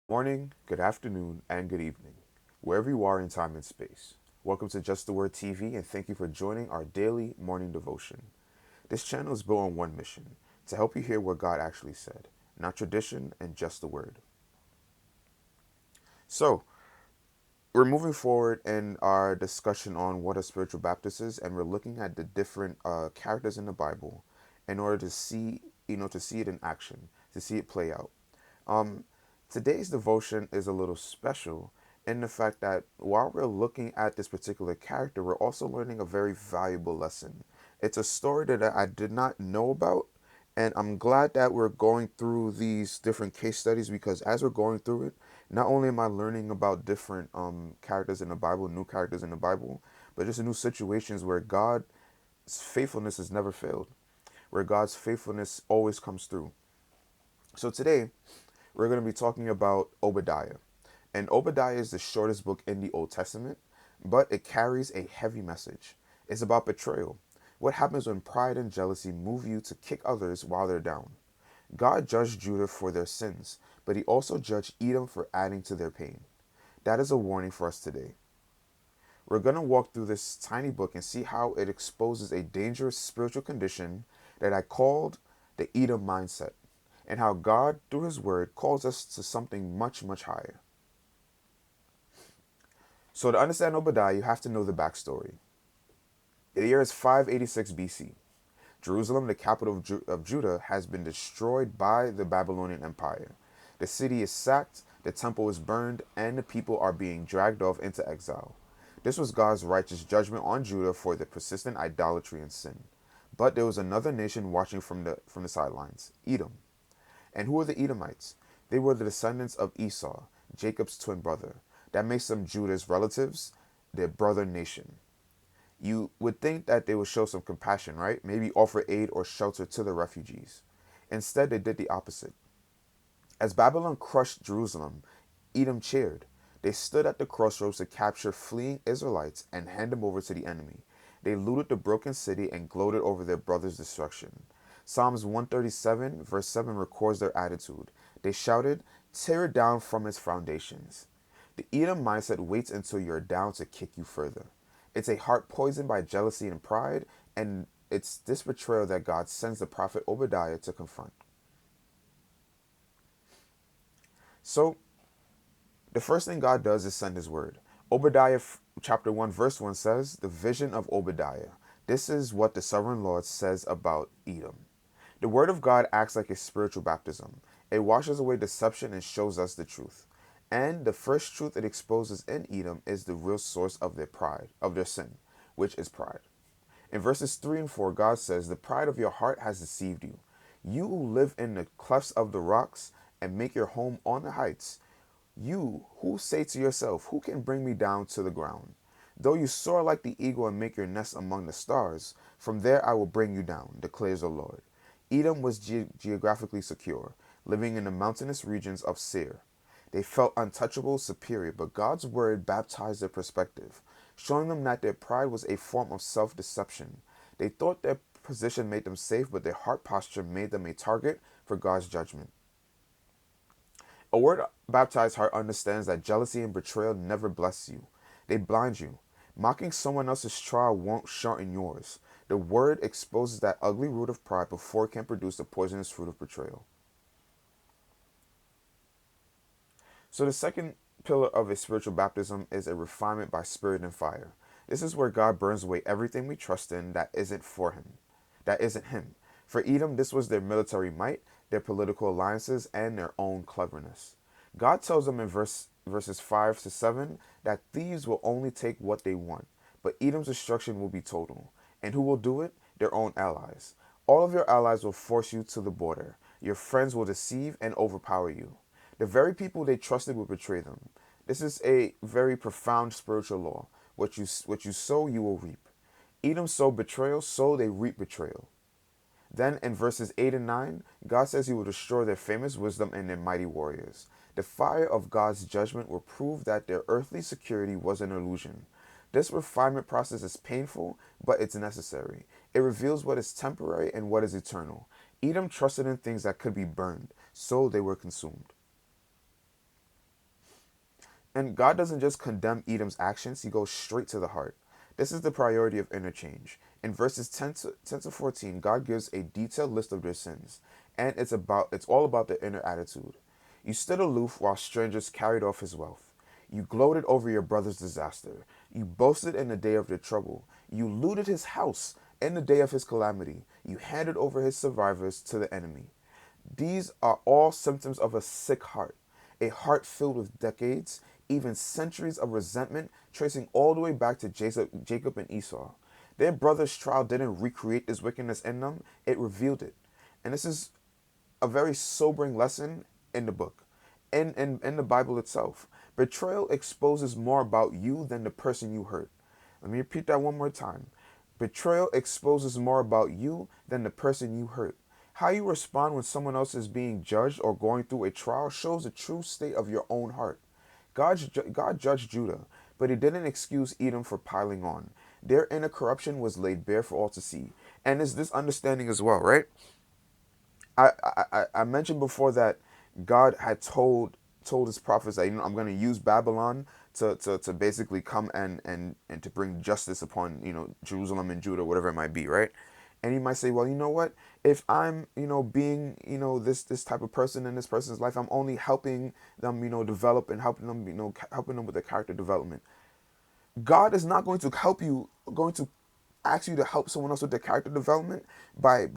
Morning, good afternoon, and good evening, wherever you are in time and space. Welcome to Just the Word TV, and thank you for joining our daily morning devotion. This channel is built on one mission to help you hear what God actually said, not tradition and just the Word. So, we're moving forward in our discussion on what a spiritual Baptist is, and we're looking at the different characters in the Bible in order to see, to see it in action, to see it play out. Um, Today's devotion is a little special in the fact that while we're looking at this particular character, we're also learning a very valuable lesson. It's a story that I did not know about, and I'm glad that we're going through these different case studies because as we're going through it, not only am I learning about different characters in the Bible, new characters in the Bible, but just new situations where God's faithfulness has never failed, where God's faithfulness always comes through. So today, we're going to be talking about Obadiah. And Obadiah is the shortest book in the Old Testament, but it carries a heavy message. It's about betrayal. What happens when pride and jealousy move you to kick others while they're down? God judged Judah for their sins, but he also judged Edom for adding to their pain. That is a warning for us today. We're going to walk through this tiny book and see how it exposes a dangerous spiritual condition that I called the Edom mindset, and how God, through his word, calls us to something much, much higher. So to understand Obadiah, you have to know the backstory. The year is 586 BC. Jerusalem, the capital of Judah, has been destroyed by the Babylonian Empire. The city is sacked, the temple is burned, and the people are being dragged off into exile. This was God's righteous judgment on Judah for their persistent idolatry and sin. But there was another nation watching from the sidelines, Edom. And who are the Edomites? They were the descendants of Esau, Jacob's twin brother. That makes them Judah's relatives, their brother nation. You would think that they would show some compassion, right? Maybe offer aid or shelter to the refugees. Instead, they did the opposite. As Babylon crushed Jerusalem, Edom cheered. They stood at the crossroads to capture fleeing Israelites and hand them over to the enemy. They looted the broken city and gloated over their brother's destruction. Psalms 137, verse 7 records their attitude. They shouted, "Tear it down from its foundations." The Edom mindset waits until you're down to kick you further. It's a heart poisoned by jealousy and pride, and it's this betrayal that God sends the prophet Obadiah to confront. So, the first thing God does is send his word. Obadiah chapter 1 verse 1 says, "The vision of Obadiah. This is what the sovereign Lord says about Edom." The word of God acts like a spiritual baptism. It washes away deception and shows us the truth. And the first truth it exposes in Edom is the real source of their pride, of their sin, which is pride. In verses 3 and 4, God says, "The pride of your heart has deceived you. You who live in the clefts of the rocks and make your home on the heights. You who say to yourself, 'Who can bring me down to the ground?' Though you soar like the eagle and make your nest among the stars, from there I will bring you down, declares the Lord." Edom was geographically secure, living in the mountainous regions of Seir. They felt untouchable, superior, but God's word baptized their perspective, showing them that their pride was a form of self-deception. They thought their position made them safe, but their heart posture made them a target for God's judgment. A word baptized heart understands that jealousy and betrayal never bless you. They blind you. Mocking someone else's trial won't shorten yours. The word exposes that ugly root of pride before it can produce the poisonous fruit of betrayal. So the second pillar of a spiritual baptism is a refinement by spirit and fire. This is where God burns away everything we trust in that isn't for him, that isn't him. For Edom, this was their military might, their political alliances, and their own cleverness. God tells them in verses 5 to 7 that thieves will only take what they want, but Edom's destruction will be total. And who will do it? Their own allies. All of your allies will force you to the border. Your friends will deceive and overpower you. The very people they trusted will betray them. This is a very profound spiritual law. What you sow, you will reap. Edom sowed betrayal, so they reap betrayal. Then in verses 8 and 9, God says he will destroy their famous wisdom and their mighty warriors. The fire of God's judgment will prove that their earthly security was an illusion. This refinement process is painful, but it's necessary. It reveals what is temporary and what is eternal. Edom trusted in things that could be burned, so they were consumed. And God doesn't just condemn Edom's actions, he goes straight to the heart. This is the priority of interchange. In verses 10 to 14, God gives a detailed list of their sins, and it's all about their inner attitude. You stood aloof while strangers carried off his wealth. You gloated over your brother's disaster. You boasted in the day of their trouble. You looted his house in the day of his calamity. You handed over his survivors to the enemy. These are all symptoms of a sick heart, a heart filled with decades, even centuries of resentment, tracing all the way back to Jacob and Esau. Their brother's trial didn't recreate this wickedness in them, it revealed it. And this is a very sobering lesson in the book, in the Bible itself. Betrayal exposes more about you than the person you hurt. Let me repeat that one more time. Betrayal exposes more about you than the person you hurt. How you respond when someone else is being judged or going through a trial shows the true state of your own heart. God judged Judah, but he didn't excuse Edom for piling on. Their inner corruption was laid bare for all to see. And it's this understanding as well, right? I mentioned before that God had told his prophets that I'm going to use Babylon to basically come and to bring justice upon Jerusalem and Judah, whatever it might be, right? And you might say, well, you know what? If I'm being this type of person in this person's life, I'm only helping them develop and helping them helping them with their character development. God is not going to ask you to help someone else with their character development by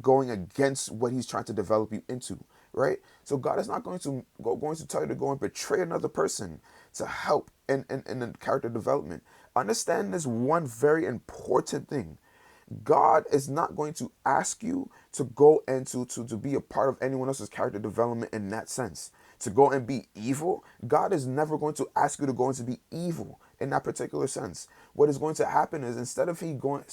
going against what he's trying to develop you into, right? So God is not going to tell you to go and betray another person to help in the character development. Understand this one very important thing. God is not going to ask you to go and to be a part of anyone else's character development in that sense. To go and be evil, God is never going to ask you to go and to be evil in that particular sense. What is going to happen is instead of him going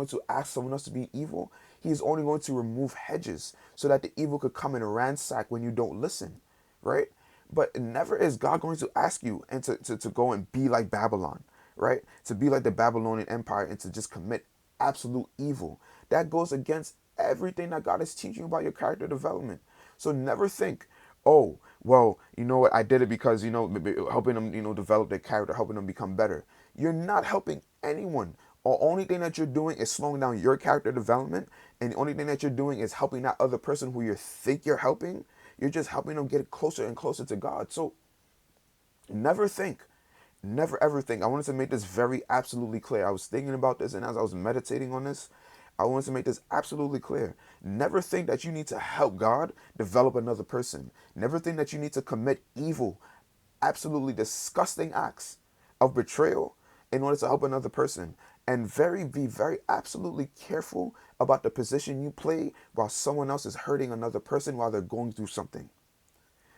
to ask someone else to be evil, he is only going to remove hedges so that the evil could come and ransack when you don't listen, right? But never is God going to ask you and to go and be like Babylon, right? To be like the Babylonian Empire and to just commit absolute evil. That goes against everything that God is teaching you about your character development. So never think, oh, well, you know what, I did it because, helping them, develop their character, helping them become better. You're not helping anyone. The only thing that you're doing is slowing down your character development. And the only thing that you're doing is helping that other person who you think you're helping. You're just helping them get closer and closer to God. So never think, never ever think. I wanted to make this very absolutely clear. I was thinking about this, and as I was meditating on this, I wanted to make this absolutely clear. Never think that you need to help God develop another person. Never think that you need to commit evil, absolutely disgusting acts of betrayal in order to help another person. And be very absolutely careful about the position you play while someone else is hurting another person while they're going through something.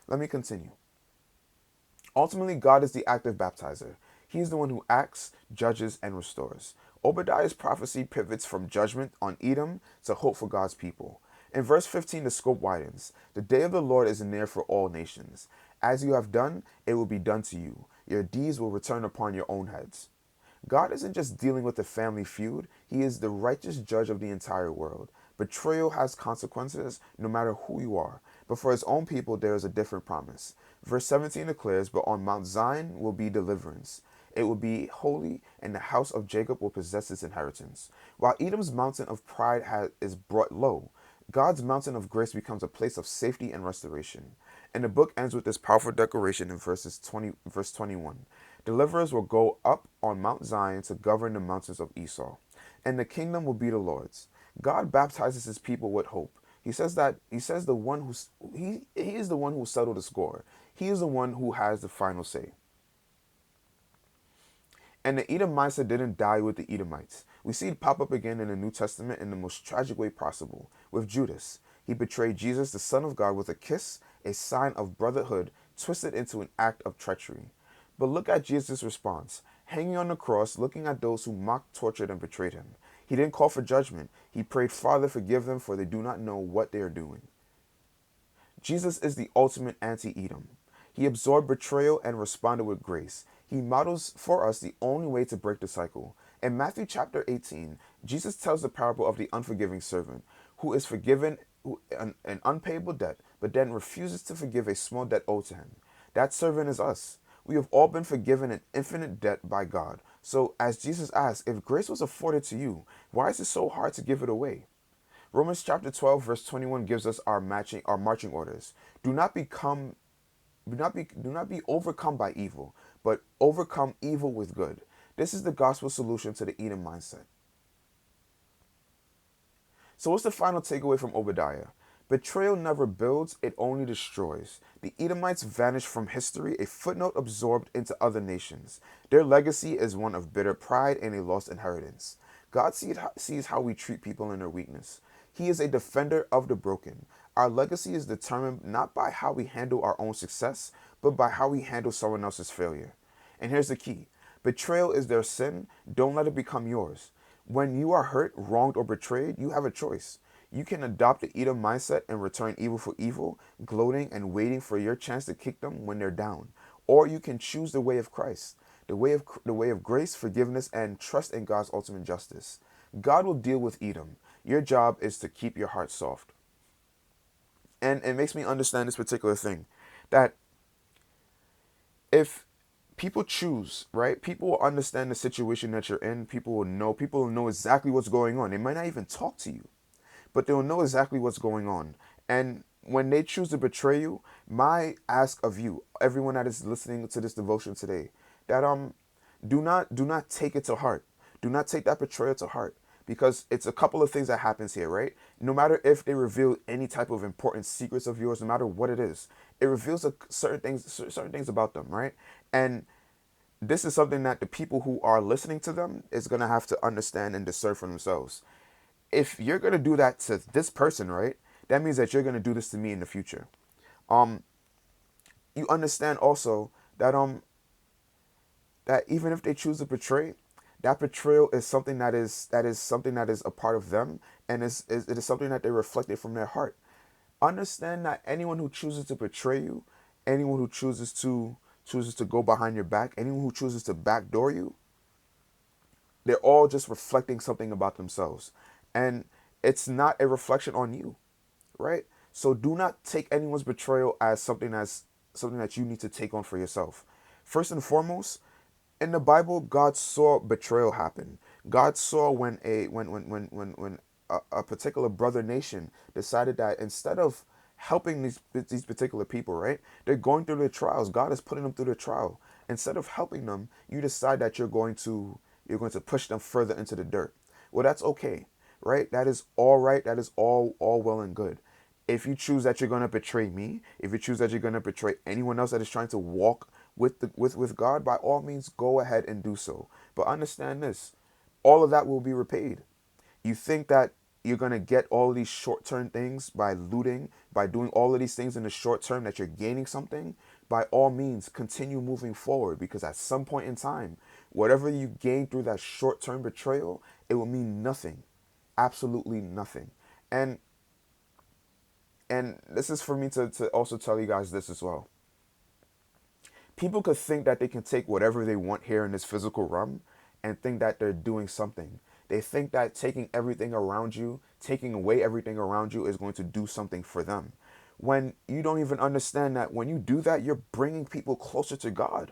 Let me continue. Ultimately, God is the active baptizer. He is the one who acts, judges, and restores. Obadiah's prophecy pivots from judgment on Edom to hope for God's people. In verse 15, the scope widens. The day of the Lord is near for all nations. As you have done, it will be done to you. Your deeds will return upon your own heads. God isn't just dealing with a family feud, he is the righteous judge of the entire world. Betrayal has consequences no matter who you are, but for his own people there is a different promise. Verse 17 declares, but on Mount Zion will be deliverance. It will be holy, and the house of Jacob will possess its inheritance. While Edom's mountain of pride is brought low, God's mountain of grace becomes a place of safety and restoration. And the book ends with this powerful declaration in verse 21. Deliverers will go up on Mount Zion to govern the mountains of Esau, and the kingdom will be the Lord's. God baptizes his people with hope. He says the one he is the one who settled the score. He is the one who has the final say. And the Edom mindset didn't die with the Edomites. We see it pop up again in the New Testament in the most tragic way possible, with Judas. He betrayed Jesus, the Son of God, with a kiss, a sign of brotherhood, twisted into an act of treachery. But look at Jesus' response. Hanging on the cross, looking at those who mocked, tortured, and betrayed him. He didn't call for judgment. He prayed, Father, forgive them, for they do not know what they are doing. Jesus is the ultimate anti-Edom. He absorbed betrayal and responded with grace. He models for us the only way to break the cycle. In Matthew chapter 18, Jesus tells the parable of the unforgiving servant who is forgiven an unpayable debt, but then refuses to forgive a small debt owed to him. That servant is us. We have all been forgiven an infinite debt by God. So, as Jesus asked, if grace was afforded to you, why is it so hard to give it away? Romans chapter 12, verse 21 gives us our marching orders. Do not become do not be overcome by evil, but overcome evil with good. This is the gospel solution to the Eden mindset. So, what's the final takeaway from Obadiah? Betrayal never builds, it only destroys. The Edomites vanished from history, a footnote absorbed into other nations. Their legacy is one of bitter pride and a lost inheritance. God sees how we treat people in their weakness. He is a defender of the broken. Our legacy is determined not by how we handle our own success, but by how we handle someone else's failure. And here's the key: betrayal is their sin, don't let it become yours. When you are hurt, wronged, or betrayed, you have a choice. You can adopt the Edom mindset and return evil for evil, gloating and waiting for your chance to kick them when they're down. Or you can choose the way of Christ, the way of grace, forgiveness, and trust in God's ultimate justice. God will deal with Edom. Your job is to keep your heart soft. And it makes me understand this particular thing, that if people choose, right? People will understand the situation that you're in. People will know exactly what's going on. They might not even talk to you, but they'll know exactly what's going on. And when they choose to betray you, my ask of you, everyone that is listening to this devotion today, that do not take it to heart. Do not take that betrayal to heart, because it's a couple of things that happens here, right? No matter if they reveal any type of important secrets of yours, no matter what it is, it reveals certain things about them, right? And this is something that the people who are listening to them is going to have to understand and discern for themselves. If you're going to do that to this person, right, that means that you're going to do this to me in the future. um you understand also that that even if they choose to betray, that betrayal is something that is a part of them, and it is something that they reflected from their heart. Understand that anyone who chooses to betray you, anyone who chooses to go behind your back, anyone who chooses to backdoor you, they're all just reflecting something about themselves. And it's not a reflection on you, right? So do not take anyone's betrayal as something that you need to take on for yourself. First and foremost, in the Bible, God saw betrayal happen. God saw when a particular brother nation decided that instead of helping these particular people, right? They're going through their trials. God is putting them through the trial. Instead of helping them, you decide that you're going to push them further into the dirt. Well, that's okay, right? That is all right. That is all well and good. If you choose that you're going to betray me, if you choose that you're going to betray anyone else that is trying to walk with God, by all means go ahead and do so. But understand this: all of that will be repaid. You think that you're going to get all these short-term things by looting, by doing all of these things in the short term, that you're gaining something. By all means continue moving forward, because at some point in time, whatever you gain through that short-term betrayal, it will mean nothing, absolutely nothing. And and this is for me to also tell you guys this as well. People could think that they can take whatever they want here in this physical realm and think that they're doing something. They think that taking away everything around you is going to do something for them. When you don't even understand that when you do that, you're bringing people closer to God,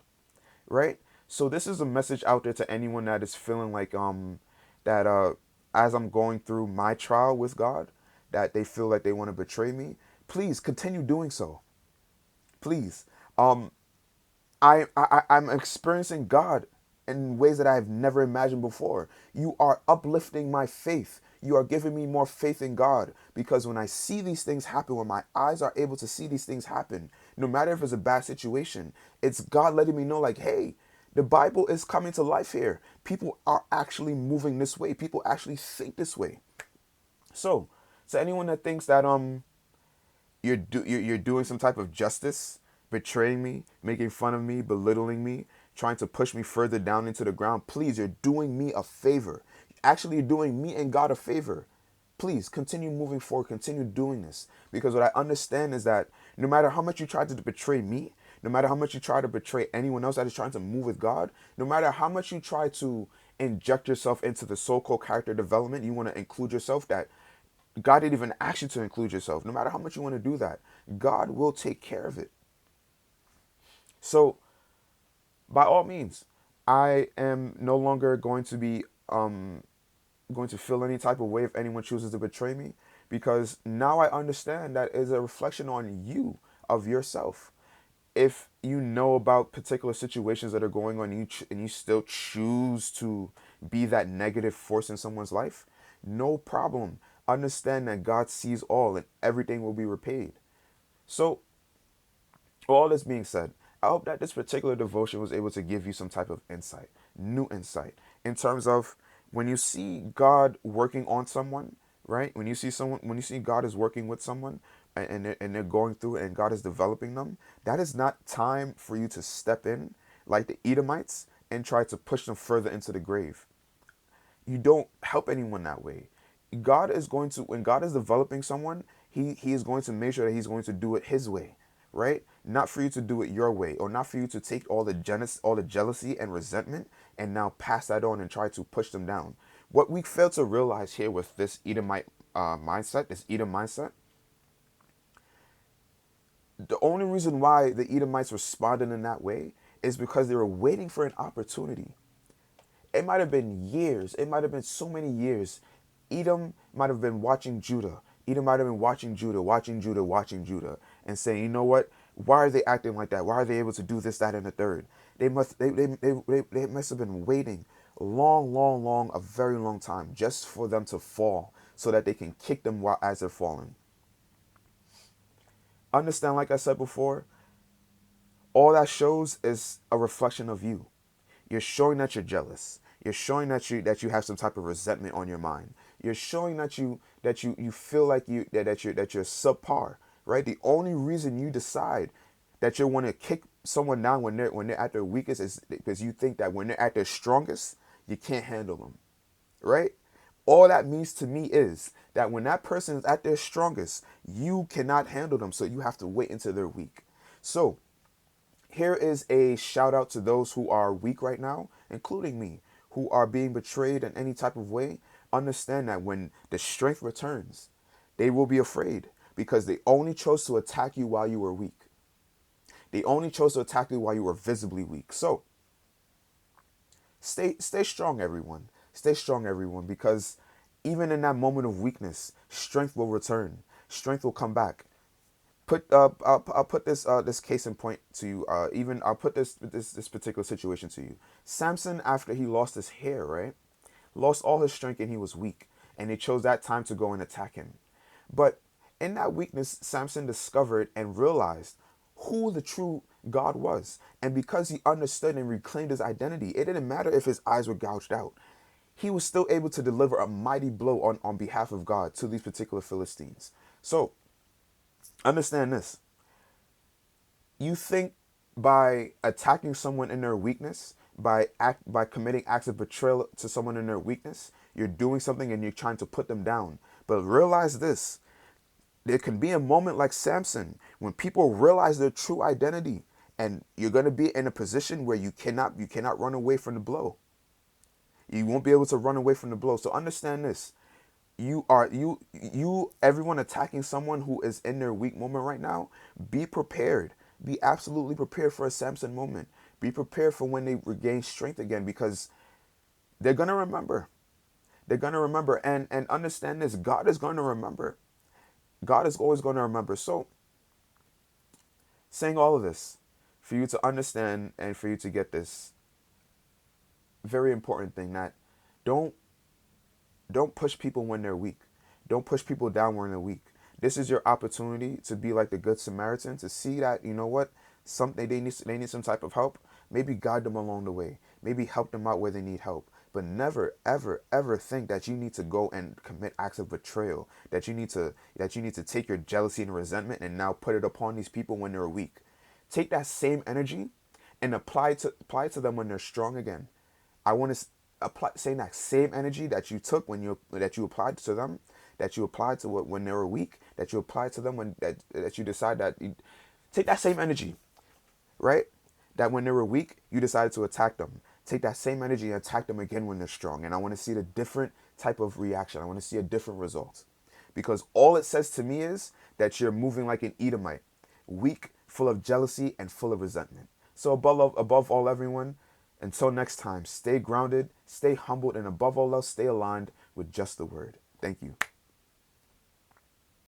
right? So this is a message out there to anyone that is feeling like that as I'm going through my trial with God, that they feel like they want to betray me. Please continue doing so. Please. Um I'm experiencing God in ways that I've never imagined before. You are uplifting my faith. You are giving me more faith in God, because when I see these things happen, when my eyes are able to see these things happen, no matter if it's a bad situation, it's God letting me know, like, hey, the Bible is coming to life here. People are actually moving this way. People actually think this way. So, to anyone that thinks that you're doing some type of justice, betraying me, making fun of me, belittling me, trying to push me further down into the ground. Please, you're doing me a favor. Actually, you're doing me and God a favor. Please continue moving forward, continue doing this. Because what I understand is that no matter how much you try to betray me, no matter how much you try to betray anyone else that is trying to move with God, no matter how much you try to inject yourself into the so-called character development, you want to include yourself, that God didn't even ask you to include yourself. No matter how much you want to do that, God will take care of it. So by all means, I am no longer going to feel any type of way if anyone chooses to betray me, because now I understand that is a reflection on you, of yourself. If you know about particular situations that are going on, and you still choose to be that negative force in someone's life, no problem. Understand that God sees all and everything will be repaid. So, all this being said, I hope that this particular devotion was able to give you some type of insight, new insight, in terms of when you see God working on someone, right? When you see God is working with someone, and they're going through it and God is developing them, that is not time for you to step in like the Edomites and try to push them further into the grave. You don't help anyone that way. God is going to, when God is developing someone, he is going to make sure that he's going to do it his way, right? Not for you to do it your way, or not for you to take all the jealousy and resentment and now pass that on and try to push them down. What we fail to realize here with this Edomite mindset, this Edom mindset, the only reason why the Edomites responded in that way is because they were waiting for an opportunity. It might have been years. It might have been so many years. Edom might have been watching Judah. Edom might have been watching Judah, watching Judah, watching Judah, and saying, you know what? Why are they acting like that? Why are they able to do this, that, and the third? They must have been waiting long, long, long, a very long time just for them to fall so that they can kick them while as they're falling. Understand, like I said before, all that shows is a reflection of you. You're showing that you're jealous. You're showing that you have some type of resentment on your mind. You're showing that you feel like you're subpar, right? The only reason you decide that you want to kick someone down when they're at their weakest is because you think that when they're at their strongest, you can't handle them, right? All that means to me is that when that person is at their strongest, you cannot handle them, so you have to wait until they're weak. So here is a shout out to those who are weak right now, including me, who are being betrayed in any type of way. Understand that when the strength returns, they will be afraid because they only chose to attack you while you were weak. They only chose to attack you while you were visibly weak. So stay strong, everyone. Stay strong, everyone, because even in that moment of weakness, strength will return. Strength will come back. I'll put this case in point to you. Even I'll put this particular situation to you. Samson, after he lost his hair, right, lost all his strength and he was weak, and they chose that time to go and attack him. But in that weakness, Samson discovered and realized who the true God was, and because he understood and reclaimed his identity, it didn't matter if his eyes were gouged out. He was still able to deliver a mighty blow on behalf of God to these particular Philistines. So understand this. You think by attacking someone in their weakness, by committing acts of betrayal to someone in their weakness, you're doing something and you're trying to put them down. But realize this: there can be a moment like Samson when people realize their true identity, and you're going to be in a position where you cannot run away from the blow. You won't be able to run away from the blow. So understand this: everyone attacking someone who is in their weak moment right now, be prepared. Be absolutely prepared for a Samson moment. Be prepared for when they regain strength again, because they're gonna remember. They're gonna remember, and understand this: God is gonna remember. God is always gonna remember. So, saying all of this for you to understand and for you to get this very important thing, that don't don't push people when they're weak. Don't push people down when they're weak. This is your opportunity to be like the Good Samaritan, to see that, you know what, something they need some type of help. Maybe guide them along the way. Maybe help them out where they need help. But never, ever, ever think that you need to go and commit acts of betrayal. That you need to take your jealousy and resentment and now put it upon these people when they're weak. Take that same energy and apply it to them when they're strong again. I want to apply saying that same energy that you took that you applied to them, that you applied to when they were weak, that you applied to them that you decide that you take that same energy, right? That when they were weak, you decided to attack them. Take that same energy and attack them again when they're strong. And I want to see the different type of reaction. I want to see a different result. Because all it says to me is that you're moving like an Edomite, weak, full of jealousy, and full of resentment. So above all, everyone, until next time, stay grounded, stay humbled, and above all else, stay aligned with just the word. Thank you.